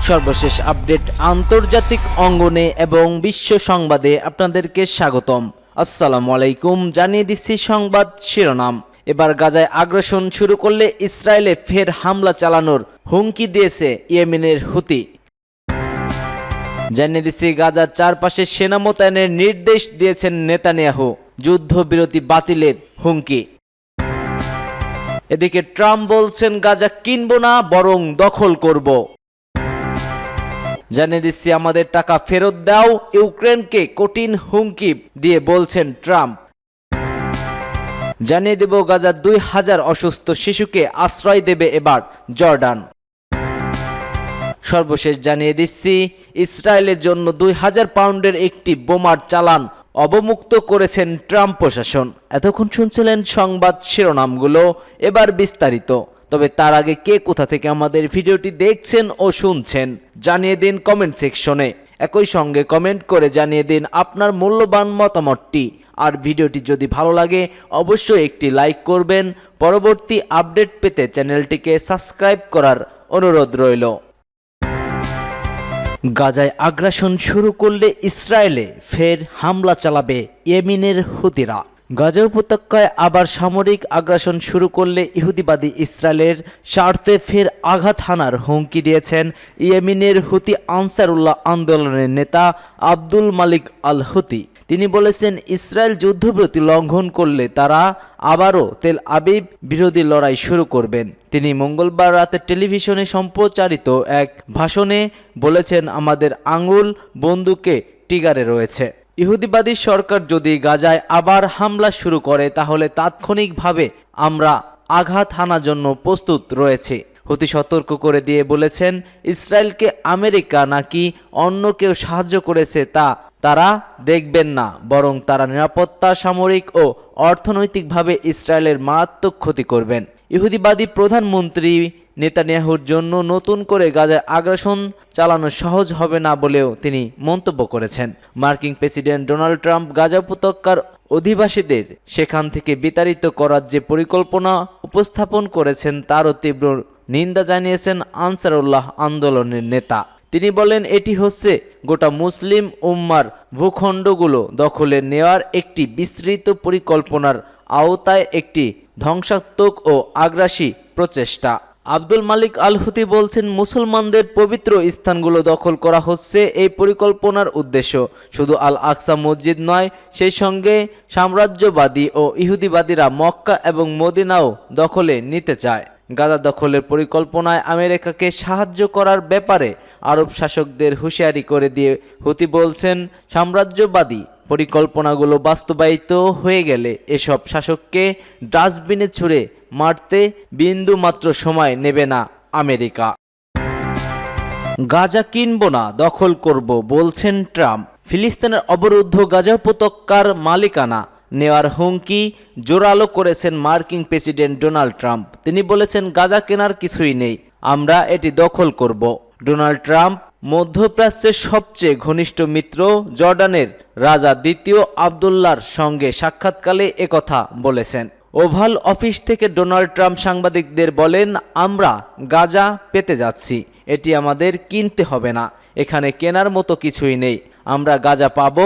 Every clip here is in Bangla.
সর্বশেষ আপডেট আন্তর্জাতিক অঙ্গনে এবং বিশ্ব সংবাদে আপনাদেরকে স্বাগতম। আসসালামু আলাইকুম। জানিয়ে দিচ্ছি সংবাদ শিরোনাম। এবার গাজায় আগ্রাসন শুরু করলে ইসরায়েলে ফের হামলা চালানোর হুমকি দিয়েছে ইয়েমেনের হুতি। জানিয়ে দিচ্ছি গাজার চারপাশে সেনা মোতায়েনের নির্দেশ দিয়েছেন নেতানিয়াহু, যুদ্ধবিরতি বাতিলের হুমকি। এদিকে ট্রাম্প বলছেন গাজা কিনবো না, বরং দখল করব। জানিয়ে দিচ্ছি আমাদের টাকা ফেরত দাও, ইউক্রেনকে কঠিন হুমকি দিয়ে বলছেন ট্রাম্প। জানিয়ে দেব গাজার 2000 অসুস্থ শিশুকে আশ্রয় দেবে এবার জর্ডান। সর্বশেষ জানিয়ে দিচ্ছি ইসরায়েলের জন্য 2000 পাউন্ডের একটি বোমার চালান অবমুক্ত করেছেন ট্রাম্প প্রশাসন। এতক্ষণ শুনছিলেন সংবাদ শিরোনামগুলো, এবার বিস্তারিত। তবে তার আগে কে কোথা থেকে আমাদের ভিডিওটি দেখছেন ও শুনছেন জানিয়ে দিন কমেন্ট সেকশনে। একই সঙ্গে কমেন্ট করে জানিয়ে দিন আপনার মূল্যবান মতামতটি। আর ভিডিওটি যদি ভালো লাগে অবশ্যই একটি লাইক করবেন। পরবর্তী আপডেট পেতে চ্যানেলটিকে সাবস্ক্রাইব করার অনুরোধ রইল। গাজায় আগ্রাসন শুরু করলে ইসরায়েলে ফের হামলা চালাবে ইয়েমেনের হুতিরা। গাজা উপত্যকায় আবার সামরিক আগ্রাসন শুরু করলে ইহুদিবাদী ইসরায়েলের স্বার্থে ফের আঘাত হানার হুমকি দিয়েছেন ইয়েমেনের হুতি আনসারুল্লাহ আন্দোলনের নেতা আব্দুল মালিক আল হুতি। তিনি বলেছেন ইসরায়েল যুদ্ধবিরতি লঙ্ঘন করলে তারা আবারও তেল আবিব বিরোধী লড়াই শুরু করবেন। তিনি মঙ্গলবার রাতে টেলিভিশনে সম্প্রচারিত এক ভাষণে বলেছেন, আমাদের আঙুল বন্দুকে টিগারে রয়েছে। ইহুদিবাদী সরকার যদি গাজায় আবার হামলা শুরু করে তাহলে তাৎক্ষণিকভাবে আমরা আঘাত হানার জন্য প্রস্তুত রয়েছে। হুতি সতর্ক করে দিয়ে বলেছেন, ইসরায়েলকে আমেরিকা নাকি অন্য কেউ সাহায্য করেছে তা তারা দেখবেন না, বরং তারা নিরাপত্তা, সামরিক ও অর্থনৈতিকভাবে ইসরায়েলের মারাত্মক ক্ষতি করবেন। ইহুদিবাদী প্রধানমন্ত্রী নেতানিয়াহুর জন্য নতুন করে গাজায় আগ্রাসন চালানো সহজ হবে না বলেও তিনি মন্তব্য করেছেন। মার্কিন প্রেসিডেন্ট ডোনাল্ড ট্রাম্প গাজা উপত্যকার অধিবাসীদের সেখান থেকে বিতাড়িত করার যে পরিকল্পনা উপস্থাপন করেছেন তারও তীব্র নিন্দা জানিয়েছেন আনসারুল্লাহ আন্দোলনের নেতা। তিনি বলেন, এটি হচ্ছে গোটা মুসলিম উম্মার ভূখণ্ডগুলো দখলে নেওয়ার একটি বিস্তৃত পরিকল্পনার আওতায় একটি ধ্বংসাত্মক ও আগ্রাসী প্রচেষ্টা। আব্দুল মালিক আল হুতি বলছেন, মুসলমানদের পবিত্র স্থানগুলো দখল করা হচ্ছে এই পরিকল্পনার উদ্দেশ্য। শুধু আল আকসা মসজিদ নয়, সেই সঙ্গে সাম্রাজ্যবাদী ও ইহুদিবাদীরা মক্কা এবং মদিনাও দখলে নিতে চায়। গাজা দখলের পরিকল্পনায় আমেরিকাকে সাহায্য করার ব্যাপারে আরব শাসকদের হুঁশিয়ারি করে দিয়ে হুতি বলছেন, সাম্রাজ্যবাদী পরিকল্পনাগুলো বাস্তবায়িত হয়ে গেলে এসব শাসককে ডাস্টবিনে ছুঁড়ে মারতে বিন্দু মাত্র সময় নেবে না আমেরিকা। গাজা কিনবো না, দখল করব বলছেন ট্রাম্প। ফিলিস্তিনের অবরুদ্ধ গাজা উপত্যকার মালিকানা নেওয়ার হুমকি জোরালো করেছেন মার্কিন প্রেসিডেন্ট ডোনাল্ড ট্রাম্প। তিনি বলেছেন, গাজা কেনার কিছুই নেই, আমরা এটি দখল করব। ডোনাল্ড ট্রাম্প মধ্যপ্রাচ্যের সবচেয়ে ঘনিষ্ঠ মিত্র জর্ডানের রাজা দ্বিতীয় আবদুল্লাহর সঙ্গে সাক্ষাৎকালে একথা বলেছেন। ওভাল অফিস থেকে ডোনাল্ড ট্রাম্প সাংবাদিকদের বলেন, আমরা গাজা পেতে যাচ্ছি, এটি আমাদের কিনতে হবে না, এখানে কেনার মতো কিছুই নেই, আমরা গাজা পাবো,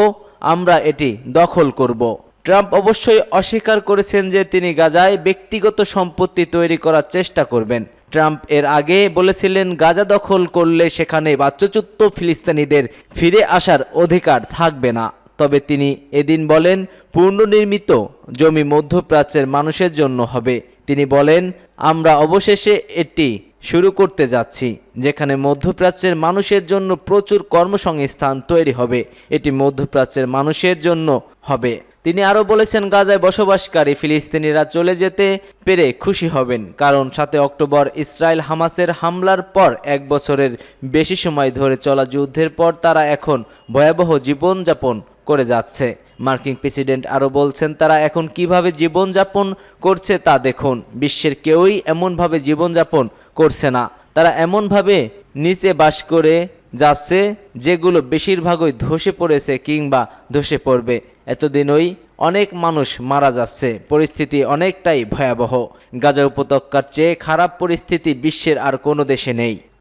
আমরা এটি দখল করব। ট্রাম্প অবশ্যই অস্বীকার করেছেন যে তিনি গাজায় ব্যক্তিগত সম্পত্তি তৈরি করার চেষ্টা করবেন। ট্রাম্প এর আগে বলেছিলেন, গাজা দখল করলে সেখানে বাস্তুচ্যুত ফিলিস্তিনিদের ফিরে আসার অধিকার থাকবে না। তবে তিনি এদিন বলেন, পুনর্নির্মিত জমি মধ্যপ্রাচ্যের মানুষের জন্য হবে। তিনি বলেন, আমরা অবশেষে এটি শুরু করতে যাচ্ছি, যেখানে মধ্যপ্রাচ্যের মানুষের জন্য প্রচুর কর্মসংস্থান তৈরি হবে। এটি মধ্যপ্রাচ্যের মানুষের জন্য হবে। তিনি আরও বলেছেন, গাজায় বসবাসকারী ফিলিস্তিনিরা চলে যেতে পেরে খুশি হবেন, কারণ 7 অক্টোবর ইসরায়েল হামাসের হামলার পর 1 বছরের বেশি সময় ধরে চলা যুদ্ধের পর তারা এখন ভয়াবহ জীবনযাপন করে যাচ্ছে। মার্কিন প্রেসিডেন্ট আরও বলছেন, তারা এখন কিভাবে জীবনযাপন করছে তা দেখুন। বিশ্বের কেউই এমনভাবে জীবনযাপন করছে না। তারা এমনভাবে নিচে বাস করে যাচ্ছে যেগুলো বেশিরভাগই ধসে পড়েছে কিংবা ধসে পড়বে। এতদিনই অনেক মানুষ মারা যাচ্ছে, পরিস্থিতি অনেকটাই ভয়াবহ। গাজা উপত্যকার চেয়ে খারাপ পরিস্থিতি বিশ্বের আর কোনো দেশে নেই।